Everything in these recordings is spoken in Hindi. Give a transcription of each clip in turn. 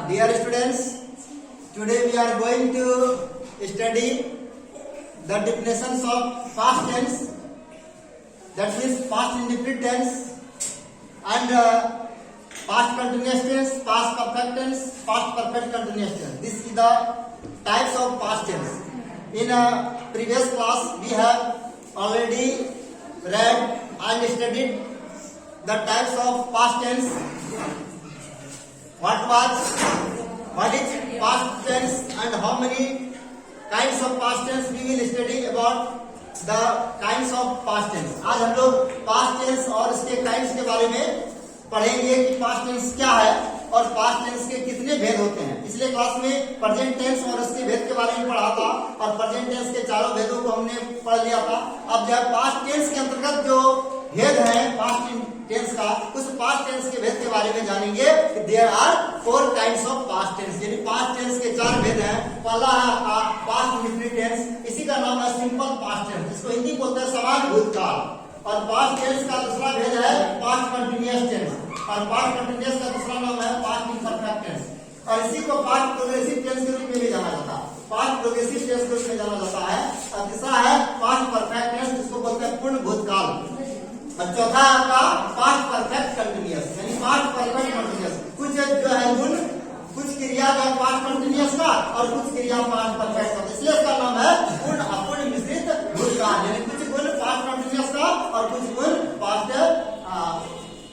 Dear students, today we are going to study the definitions of past tense, that means past indefinite tense, and past continuous tense, past perfect tense, past perfect continuous tense. This is the types of past tense. In a previous class, we have already read and studied the types of past tense. What is past tense and how many kinds of past tense we will study about the kinds of past tense. आज हम लोग past tense और इसके kinds के बारे में पढ़ेंगे कि past tense क्या है और past tense के कितने भेद होते हैं. पिछले क्लास में present tense और उसके भेद के बारे में पढ़ा था और present tense के चारों भेदों को हमने पढ़ लिया था. अब जो past tense के अंतर्गत जो भेद है past टेंस का, उस पास्ट टेंस के भेद के बारे में जानेंगे. There are 4 kinds of past tense, यानी पास्ट टेंस के 4 भेद हैं. पहला है आपका पास्ट इंडेफिनिट टेंस, इसी का नाम है सिंपल पास्ट टेंस, जिसको हिंदी बोलते हैं समान भूतकाल. और पास्ट टेंस का दूसरा भेद है पास्ट कंटिन्यूअस टेंस, और पास्ट कंटिन्यूअस का दूसरा नाम है पास्ट इम्परफेक्ट टेंस. और इसी को पास्ट प्रोग्रेसिव टेंस के रूप में भी जाना जाता है, पास्ट प्रोग्रेसिव टेंस के रूप में जाना जाता है. और तीसरा है पास्ट परफेक्ट टेंस, जिसको बोलते हैं पूर्ण भूतकाल. और चौथा आपका पास्ट परफेक्ट कंटिन्यूअस, यानी पास्ट परफेक्ट कंटिन्यूअस. कुछ जो है गुण, कुछ क्रिया जो है पास्ट कंटिन्यूअस का और कुछ क्रिया पास्ट परफेक्ट का, इसलिए इसका नाम है पूर्ण अपूर्ण मिश्रित भूतकाल. यानी कुछ गुण पास्ट कंटिन्यूअस का और कुछ गुण पास्ट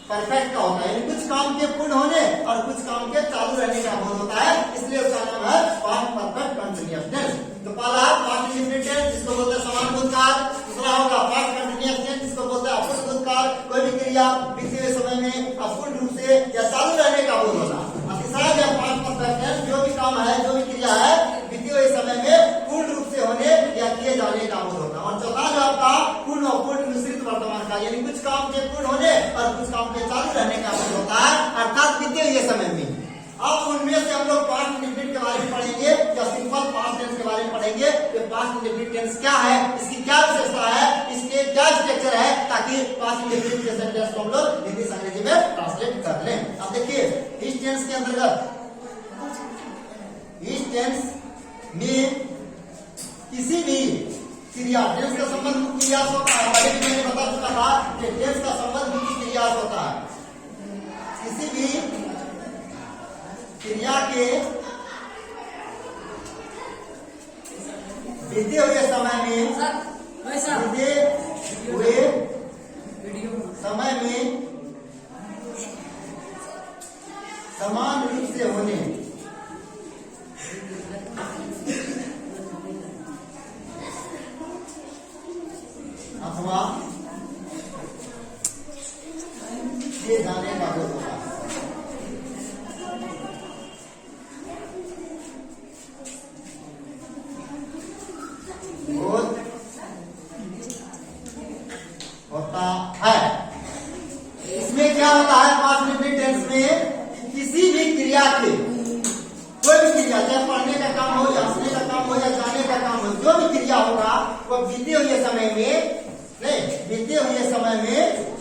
परफेक्ट का होता है. यानी कुछ काम के पूर्ण होने और कुछ काम के चालू रहने का बोध होता है, इसलिए उसका नाम है पास्ट परफेक्ट कंटिन्यूअस टेंस. तो पहला पास्ट इंडेफिनिट टेंस, जिसको बोलते हैं समान भूतकाल. दूसरा होगा पास्ट कंटिन्यूअस टेंस, जिसको बोलते हैं अपूर्ण भूतकाल, कोई भी क्रिया बीते हुए समय में अपूर्ण रूप से या चालू रहने का बोध होना. और तीसरा है पास्ट परफेक्ट टेंस, जो भी काम है, जो भी क्रिया है, बीते हुए समय में पूर्ण रूप से होने या किए जाने का बोध होना. और चौथा जो आपका पूर्ण अपूर्ण मिश्रित वर्तमान का, यानी कुछ काम के पूर्ण होने और कुछ काम के चालू रहने का बोध होता है, अर्थात बीते हुए समय में. अब उनमें से हम लोग पास्ट इंडेफिनिट के बारे में पढ़ेंगे या सिंपल पास्ट टेंस के बारे में पढ़ेंगे. तो पास्ट इंडेफिनिट टेंस क्या है, इसकी क्या विशेषता है, इसके क्या स्ट्रक्चर है, ताकि पास्ट इंडेफिनिट के सेंटेंस को हम लोग हिंदी से अंग्रेजी में ट्रांसलेट कर लें. अब देखिए इस टेंस के अंतर्गत, इस टेंस में किसी भी क्रिया, टेंस का संबंध मुख्य क्रिया से होता है. पहले भी मैंने बता चुका था कि टेंस का संबंध मुख्य क्रिया से होता है. किसी भी क्रिया के बीते हुए समय में, बीते हुए समय में समान रूप से होने अथवा किए जाने का बोध होता है. होता है. इसमें क्या होता है पास्ट इंडेफिनिट टेंस में, किसी भी क्रिया के, कोई भी क्रिया, चाहे पढ़ने का काम हो या हंसने का काम हो या जाने का काम हो, जो भी क्रिया होगा वो बीते हुए समय में, नहीं, बीते हुए समय में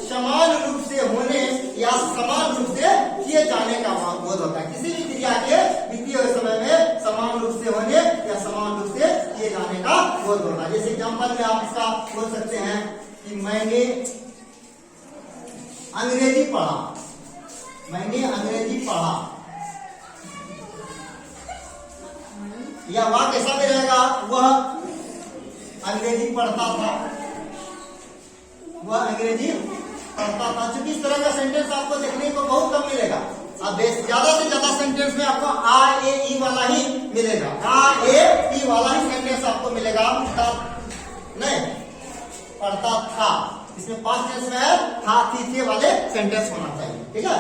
समान रूप से होने या समान रूप से किए जाने का बोध होता है. किसी भी क्रिया के बीते हुए समय में समान रूप से होने या समान रूप से किए जाने का बोध होता है. जैसे एग्जाम्पल में आप इसका बोल सकते हैं कि मैंने अंग्रेजी पढ़ा, मैंने अंग्रेजी पढ़ा. या वाक्य कैसा भी रहेगा, वह अंग्रेजी पढ़ता था, वह अंग्रेजी पढ़ता था. चूंकि इस तरह का सेंटेंस आपको देखने को बहुत कम मिलेगा. अब ज्यादा से ज्यादा सेंटेंस में आपको आ ए ई वाला ही मिलेगा, आ ए ई वाला ही सेंटेंस आपको मिलेगा. नहीं, पढ़ता था, इसमें पास्ट टेंस में है था थी थे वाले सेंटेंस होना चाहिए. ठीक है.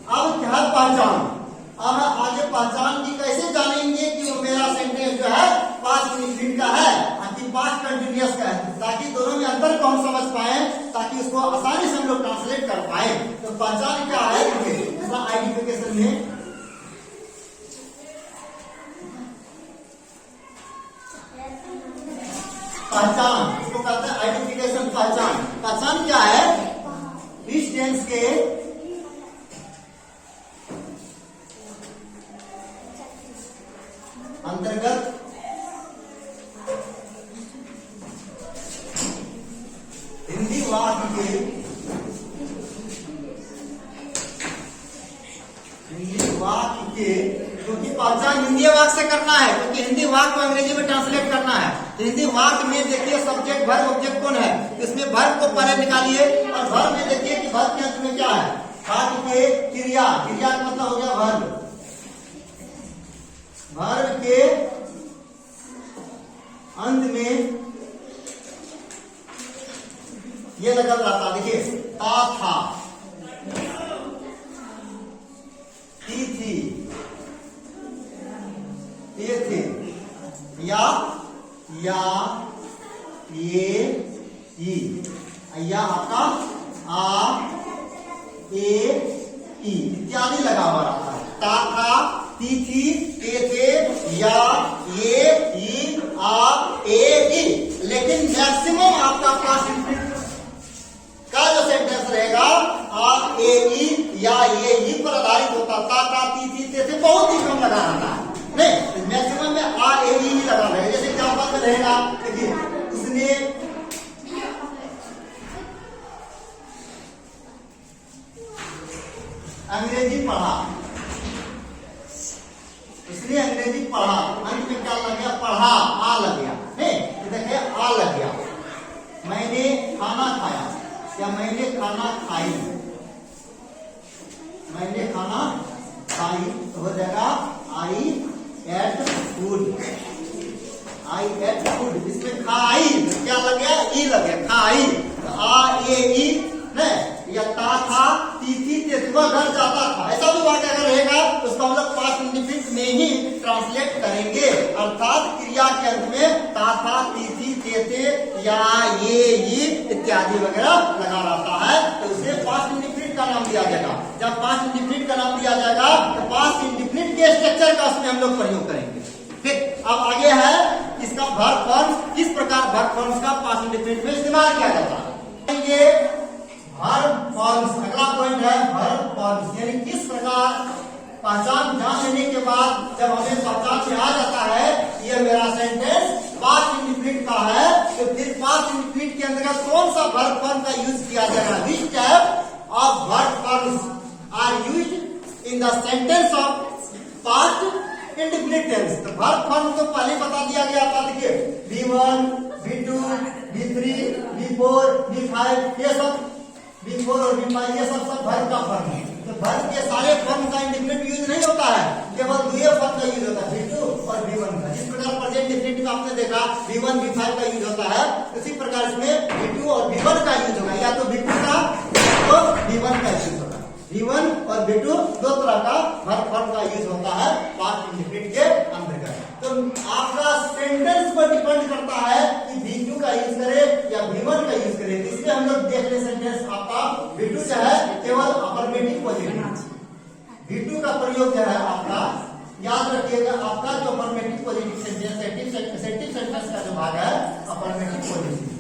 अब क्या पहचान, अब आगे पहचान की कैसे जानेंगे कि वो मेरा सेंटेंस जो है पास्ट इंडेफिनिट का है कि पास्ट कंटिन्यूअस का है, ताकि दोनों में अंतर को हम समझ पाए, ताकि उसको आसानी से हम लोग ट्रांसलेट कर पाए. तो पहचान क्या है, आइडेंटिफिकेशन में पहचान, इसको कहते हैं आइडेंटिफिकेशन. पहचान, पहचान क्या है, इस टेंस के अंतर्गत हिंदी वाक्य के क्योंकि पहचान हिंदी वाक्य से करना है, क्योंकि हिंदी वाक्य को अंग्रेजी में ट्रांसलेट करना है। तो हिंदी वाक्य में देखिए सब्जेक्ट वर्ब ऑब्जेक्ट कौन है, इसमें वर्ब को पहले निकालिए और वर्ब में देखिए कि वर्ब के अंत में क्या है, वाक्य के क्रिया, क्रिया का मतलब हो गया वर्ब, वर्ब के अंत में ये लगा रहता, देखिए ता था, थी, ये थे, या ये या आपका आ ए ई इत्यादि लगा हुआ रहता है। ता था, थी, ये थे, या ये ई आ ए ई। लेकिन मैक्सिमम आपका पास्ट इंफिनिट का जो सेंटेंस रहेगा आ ए ई या ये ई पर आधारित होता, ता था, थी, से बहुत ही कम लगा रहता है, नहीं मैक्सिमम में आ ए ई ही लगा रहेगा। जैसे एग्जाम्पल में रहेगा, देखिए उसने अंग्रेजी पढ़ा, उसने अंग्रेजी पढ़ा, अंत में क्या लग गया, पढ़ा, आ लग गया, नहीं देखिए आ लग गया। मैंने खाना खाया या मैंने खाना खाई, मैंने खाना खाई तो हो जाएगा आई एट फूड, आई एट फूड। इसमें खाई क्या लग गया, ई लग गया, खाई। तो आ ए ई नहीं, या ता था, थी, वह घर जाता था, ऐसा भी वाक्य अगर रहेगा तो उसको हम लोग पास्ट इंडिफिनिट में ही ट्रांसलेट करेंगे, अर्थात क्रिया के अंत में ता था, थी, थे, या ये इत्यादि वगैरह लगा रहता है, तो उसे पास्ट इंडिफिनिट का नाम दिया जाएगा। जब पास्ट इंडिफिनिट का नाम दिया जाएगा तो पास्ट इंडिफिनिट के स्ट्रक्चर का उसमें हम लोग प्रयोग करेंगे। ठीक, अब आगे है इसका वर्ब फॉर्म्स, किस प्रकार वर्ब फॉर्म्स का पास्ट इंडिफिनिट में इस्तेमाल किया जाता है। ये वर्ब फॉर्म्स, अगला पॉइंट है वर्ब फॉर्म्स, यानी किस प्रकार पहचान जान लेने के बाद जब हमें पहचान में आ जाता है ये मेरा सेंटेंस पास्ट इंडिफिनिट का है, तो फिर पास्ट इंडिफिनिट के अंतर्गत कौन सा वर्ब फॉर्म का यूज किया जाएगा। Which type of verb forms are used in the sentence of past indefinite tense. तो वर्ब फॉर्म तो पहले बता दिया गया था, देखिए V1, V2, V3, V4, V5, ये सब V4 और V5 ये सब वर्ब का फॉर्म है। तो वर्ब के सारे फॉर्म का इंडिफिनिट यूज नहीं होता है, केवल दो फॉर्म का यूज होता है, V2 और V1 का। जिस प्रकार प्रेजेंट इंडिफिनिट का आपने देखा V1, V5 का यूज होता है, उसी प्रकार इसमें V2 और V1 का यूज होगा, या तो V2 का तो V1 का यूज होगा। V1 और V2 दो तरह का वर्ब फॉर्म का यूज होता है पास्ट इंडिफिनिट के अंतर्गत। तो आपका सेंटेंस पर डिपेंड करता है कि V2 का यूज करे या V1 का यूज करे। इसलिए हम लोग देख ले सेंटेंस आपका V2 जो है केवल अफर्मेटिव पॉजिटिव, V2 का प्रयोग जो है आपका याद रखिएगा, आपका जो अफर्मेटिव पॉजिटिव सेंटेंस सेंटिव सेंटेंस का जो भाग है affirmative positive,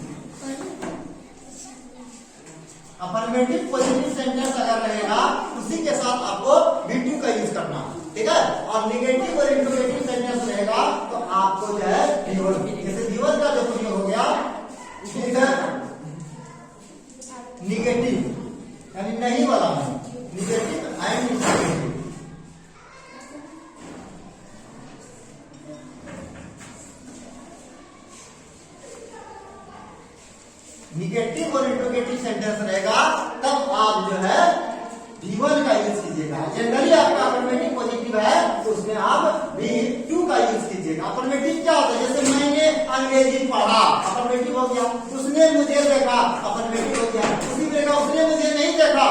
affirmative positive sentence अगर रहेगा उसी के साथ आपको V2 का यूज करना, ठीक है। और निगेटिव और इंटरोगेटिव सेंटेंस रहेगा तो आपको जो है V1, जैसे V1 का जो प्रयोग हो गया इधर निगेटिव यानी नहीं वाला है, निगेटिव एंड इंटरोगेटिव। निगेटिव और इंटरोगेटिव सेंटेंस रहेगा तब आप जो है V1 का यूज कीजिएगा। जनरली आपका अफर्मेटिव पॉजिटिव है तो उसमें आप V2 का यूज कीजिएगा। अफर्मेटिव क्या होता है, जैसे मैंने अंग्रेजी पढ़ा अफर्मेटिव हो गया, उसने मुझे देखा अफर्मेटिव हो गया, उसी प्रकार उसने मुझे नहीं देखा,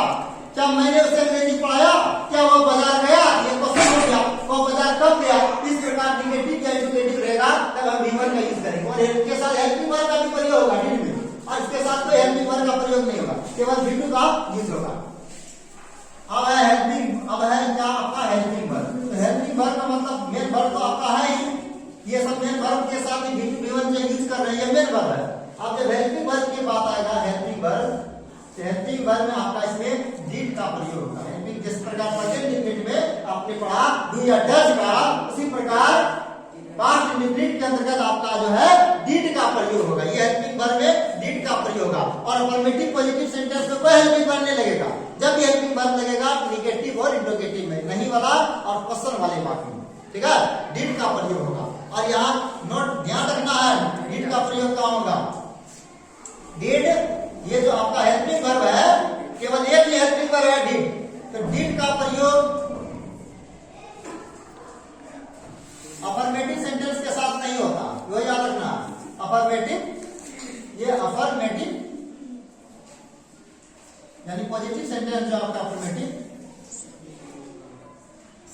क्या मैंने उसे अंग्रेजी पढ़ाया, क्या वो बाजार गया, ये क्वेश्चन हो गया, वो बाजार कब गया। इस प्रकार निगेटिव या इंटरोगेटिव रहेगा तब हम V1 का यूज करेंगे। और इसके साथ हेल्पिंग वर्ब का भी प्रयोग होगा, ठीक है, और इसके साथ कोई हेल्पिंग वर्ब का प्रयोग नहीं होगा, केवल V2 का यूज होगा। अब है हेल्पिंग, अब है क्या आपका हेल्पिंग वर्ब। तो हेल्पिंग वर्ब का मतलब मेन वर्ब तो आपका है ही, ये सब मेन वर्ब के साथ ही V2 V1 से यूज कर रहे हैं, ये मेन वर्ब है। अब जब हेल्पिंग वर्ब की बात आएगा हेल्पिंग वर्ब, तो हेल्पिंग वर्ब में आपका इसमें डिड का प्रयोग होगा। जिस प्रकार प्रेजेंट इंडिफिनिट में आपने पढ़ा डू या डज का, उसी प्रकार पास्ट इंडेफिनिट के अंतर्गत आपका जो है डिड का प्रयोग होगा। ये हेल्पिंग वर्ब में डिड का प्रयोग होगा। और अफर्मेटिव पॉजिटिव सेंटेंस में कोई हेल्पिंग वर्ब नहीं लगेगा। जब ये हेल्पिंग वर्ब लगेगा निगेटिव और इंट्रोगेटिव में, नहीं वाला और क्वेश्चन वाले वाक्य में, ठीक है, डिड का प्रयोग होगा। और यहाँ नोट ध्यान रखना है डिड का प्रयोग कहाँ होगा। डिड, ये जो आपका हेल्पिंग वर्ब है, केवल एक ही हेल्पिंग वर्ब है डिड, तो डिड का प्रयोग अफर्मेटिव सेंटेंस के साथ नहीं होता, वो याद रखना। अफर्मेटिव, ये अफर्मेटिव यानी पॉजिटिव सेंटेंस जो आपका अफर्मेटिव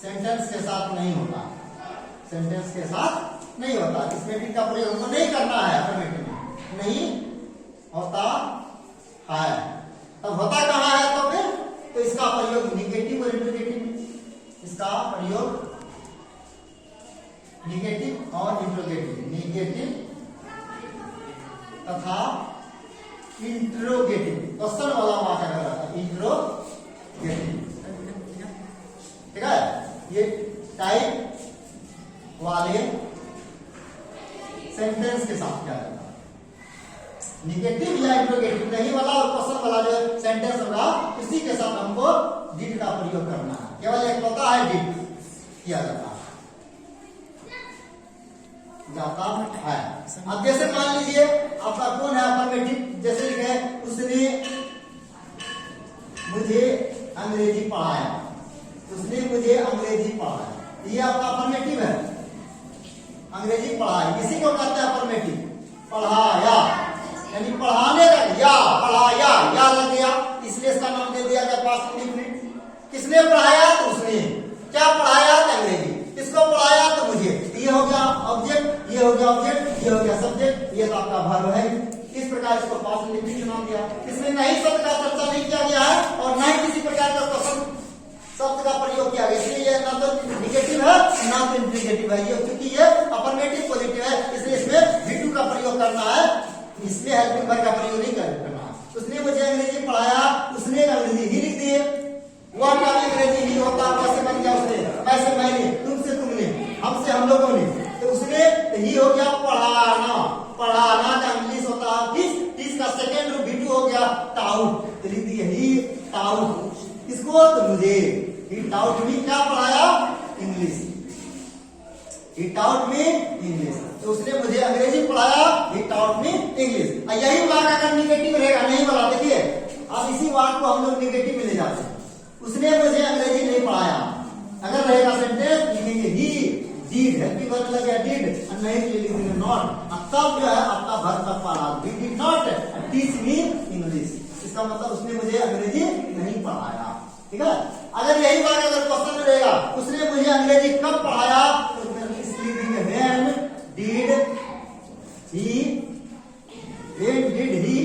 सेंटेंस के साथ नहीं होता, सेंटेंस के साथ नहीं होता। इसमें डिड का प्रयोग हमको नहीं करना है, अफर्मेटिव में नहीं होता है। तब होता कहाँ है तो फिर, तो इसका प्रयोग निगेटिव और इंट्रोगेटिव में, इसका प्रयोग निगेटिव और इंट्रोगेटिव, निगेटिव तथा इंट्रोगेटिव, क्वेश्चन वाला वाक्य रहता है इंट्रोगेटिव, ठीक है। ये टाइप वाले सेंटेंस के साथ क्या रहता है, निगेटिव या इंट्रोगेटिव नहीं वाला और क्वेश्चन वाला जो सेंटेंस होगा उसी के साथ हमको डिड का प्रयोग करना है। केवल एक होता है डिड किया जाता है। अब जैसे मान लीजिए आपका कौन है अफर्मेटिव, जैसे लिखे उसने मुझे अंग्रेजी पढ़ाया, उसने मुझे अंग्रेजी पढ़ाया, ये आपका अफर्मेटिव है, अंग्रेजी पढ़ाया। इसी को कहते हैं अफर्मेटिव, पढ़ाया यानी पढ़ाने का, या पढ़ाया या लग गया, इसलिए इसका नाम दे दिया गया पास्ट इंडेफिनिट। किसने पढ़ाया तो उसने, क्या पढ़ाया तो अंग्रेजी, किसको पढ़ाया तो मुझे, ये हो गया ऑब्जेक्ट, ये हो गया ऑब्जेक्ट, ये हो गया सब्जेक्ट, ये तो आपका वर्ब है। इस प्रकार इसको पास्ट इंडेफिनिट नाम दिया। इसमें नहीं शब्द का चर्चा नहीं किया गया है और न ही किसी प्रकार का क्वेश्चन शब्द का प्रयोग किया गया, इसलिए ये ना तो निगेटिव है ना तो इंट्रोगेटिव है। ये क्योंकि ये अफर्मेटिव पॉजिटिव है, इसलिए इसमें V2 का प्रयोग करना है, इसमें हेल्पिंग वर्ब का प्रयोग नहीं करना है। उसने मुझे अंग्रेजी पढ़ाया, उसने अंग्रेजी ही लिख दिए, वह का अंग्रेजी ही होता, कैसे बन गया उसने, वैसे मैंने, तुमसे तुमने, हमसे हम लोगों ने, तो उसने ही हो गया पढ़ाना, पढ़ाना का इंग्लिश होता है टीच का सेकेंड रूप V2 हो गया टाउट, तो लिख दिए ही टाउट, किसको तो मुझे, ही टाउट मी, क्या पढ़ाया इंग्लिश, ही टाउट मी इंग्लिश, तो उसने मुझे अंग्रेजी पढ़ाया, ही टाउट मी इंग्लिश। यही वाक्य अगर निगेटिव रहेगा, नहीं बोला, देखिए अब इसी वाक्य को हम लोग निगेटिव में ले जाते हैं, उसने मुझे अंग्रेजी नहीं पढ़ाया, अगर रहेगा सेंटेंस लिखेंगे ही डिड, हेल्पिंग वर्ब लग गया डिड, और नहीं तो लिखेंगे नॉट। तब जो है आपका वर्ब का पढ़ा, he did not teach me English, इसका मतलब उसने मुझे अंग्रेजी नहीं पढ़ाया, ठीक है। अगर यही बात अगर क्वेश्चन में रहेगा, उसने मुझे अंग्रेजी कब पढ़ाया, तो लिखेंगे when did he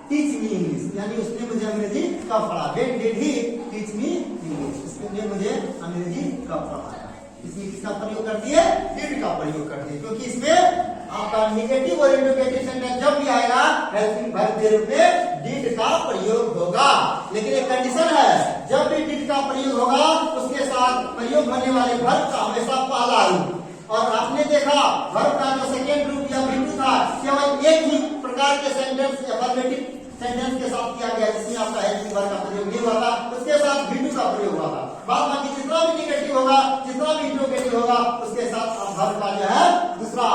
teach me English, यानी उसने मुझे अंग्रेजी कब पढ़ा, when did he teach me English, उसने मुझे अंग्रेजी कब पढ़ाया। इसमें किसका प्रयोग कर दिए, डिड का प्रयोग कर दिए, क्योंकि इसमें आपका निगेटिव और इंट्रोगेटिव सेंटेंस जब भी आएगा हेल्पिंग वर्ब के रूप में डिड का प्रयोग होगा। लेकिन एक कंडीशन है, जब भी डिड का प्रयोग होगा उसके साथ प्रयोग होने वाले वर्ब का हमेशा पहला रूप, और आपने देखा वर्ब का जो सेकेंड रूप या V2 था केवल एक ही प्रकार के सेंटेंस अफर्मेटिव सेंटेंस के साथ किया गया, जिसमें आपका हेल्पिंग वर्ब का प्रयोग नहीं हुआ था, उसके साथ V2 का प्रयोग हुआ था। बाद बाकी जितना भी निगेटिव होगा, जितना भी इंट्रोगेटिव होगा, उसके साथ आप वर्ब का जो है दूसरा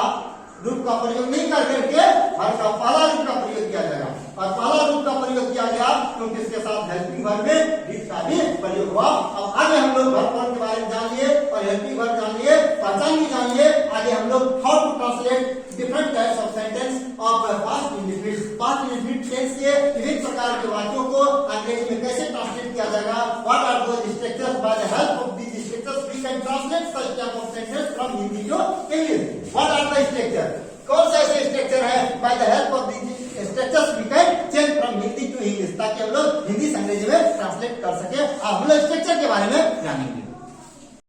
रूप का प्रयोग नहीं कर करके वर्ब का पहला रूप का प्रयोग किया जाएगा, और पहला रूप का प्रयोग किया गया क्योंकि इसके साथ हेल्पिंग वर्ब में डिड का भी प्रयोग हुआ। अब आगे हम लोग वर्ब फॉर्म के बारे में जान लिए और हेल्पिंग वर्ब जान लिए, पहचान भी जान लिए। आगे हम लोग how to translate different types of sentence of past indefinite, past indefinite tense के विभिन्न प्रकार के वाक्यों को अंग्रेजी में कैसे ट्रांसलेट किया जाएगा, what are those structures, by the help of these structures we can translate such type of sentence from Hindi to English. What are the structure, कौन सा ऐसे स्ट्रक्चर है, by the help of these structures we can change from Hindi to English, ताकि हम लोग हिंदी से अंग्रेजी में ट्रांसलेट कर सके। हम लोग स्ट्रक्चर के बारे में जानेंगे।